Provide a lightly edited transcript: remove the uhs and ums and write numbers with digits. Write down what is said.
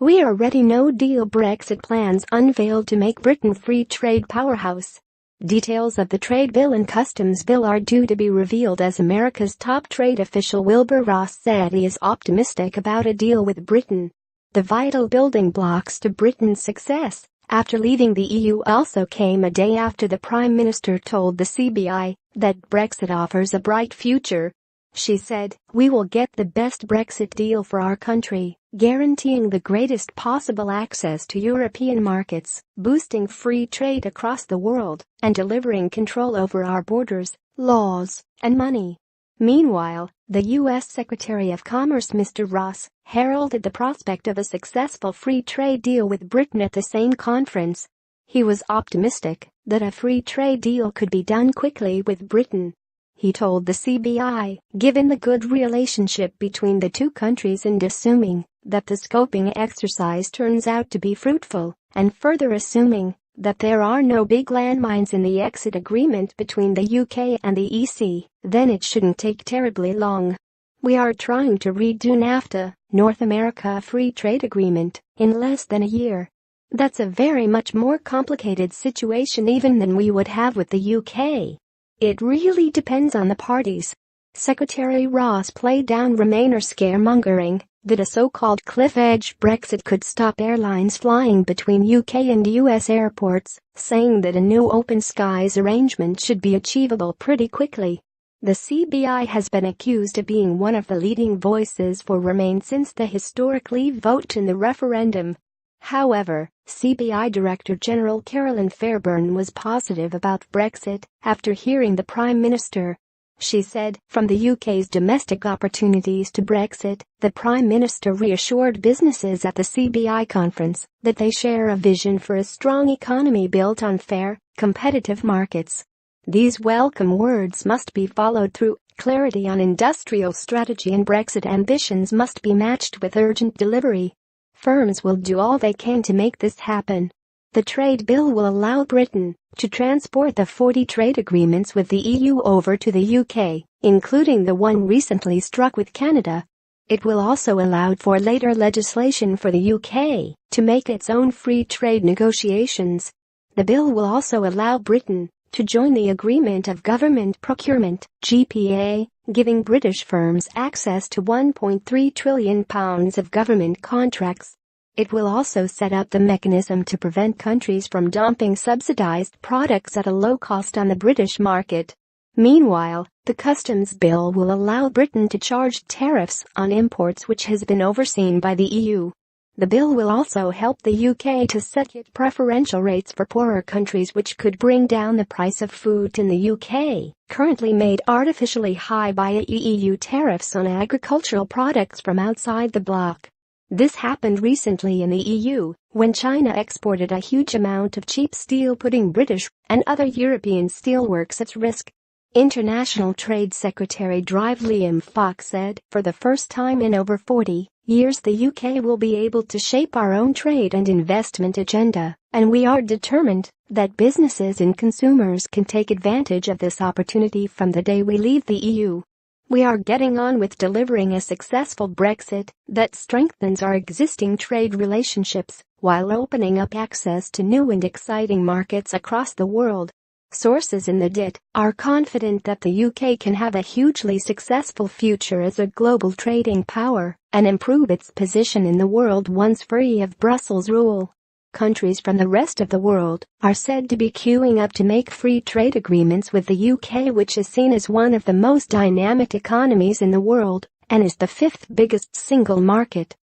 We are ready. No deal Brexit plans unveiled to make Britain free trade powerhouse. Details of the trade bill and customs bill are due to be revealed as America's top trade official Wilbur Ross said he is optimistic about a deal with Britain. The vital building blocks to Britain's success after leaving the EU also came a day after the Prime Minister told the CBI that Brexit offers a bright future. She said, "We will get the best Brexit deal for our country, guaranteeing the greatest possible access to European markets, boosting free trade across the world, and delivering control over our borders, laws, and money." Meanwhile, the U.S. Secretary of Commerce Mr. Ross heralded the prospect of a successful free trade deal with Britain at the same conference. He was optimistic that a free trade deal could be done quickly with Britain. He told the CBI, given the good relationship between the two countries and assuming that the scoping exercise turns out to be fruitful, and further assuming that there are no big landmines in the exit agreement between the UK and the EC, then it shouldn't take terribly long. "We are trying to redo NAFTA, North America Free Trade Agreement, in less than a year. That's a very much more complicated situation even than we would have with the UK. It really depends on the parties." Secretary Ross played down Remainer scaremongering that a so-called cliff-edge Brexit could stop airlines flying between UK and US airports, saying that a new open skies arrangement should be achievable pretty quickly. The CBI has been accused of being one of the leading voices for Remain since the historic Leave vote in the referendum. However, CBI Director General Carolyn Fairburn was positive about Brexit after hearing the Prime Minister. She said, "From the UK's domestic opportunities to Brexit, the Prime Minister reassured businesses at the CBI conference that they share a vision for a strong economy built on fair, competitive markets. These welcome words must be followed through. Clarity on industrial strategy and Brexit ambitions must be matched with urgent delivery. Firms will do all they can to make this happen." The trade bill will allow Britain to transport the 40 trade agreements with the EU over to the UK, including the one recently struck with Canada. It will also allow for later legislation for the UK to make its own free trade negotiations. The bill will also allow Britain to join the Agreement of Government Procurement, GPA, giving British firms access to £1.3 trillion of government contracts. It will also set up the mechanism to prevent countries from dumping subsidized products at a low cost on the British market. Meanwhile, the customs bill will allow Britain to charge tariffs on imports, which has been overseen by the EU. The bill will also help the UK to set preferential rates for poorer countries, which could bring down the price of food in the UK, currently made artificially high by EU tariffs on agricultural products from outside the bloc. This happened recently in the EU, when China exported a huge amount of cheap steel, putting British and other European steelworks at risk. International Trade Secretary Liam Fox said, "For the first time in over 40 years the UK will be able to shape our own trade and investment agenda, and we are determined that businesses and consumers can take advantage of this opportunity from the day we leave the EU. We are getting on with delivering a successful Brexit that strengthens our existing trade relationships while opening up access to new and exciting markets across the world." Sources in the DIT are confident that the UK can have a hugely successful future as a global trading power and improve its position in the world once free of Brussels rule. Countries from the rest of the world are said to be queuing up to make free trade agreements with the UK, which is seen as one of the most dynamic economies in the world and is the fifth biggest single market.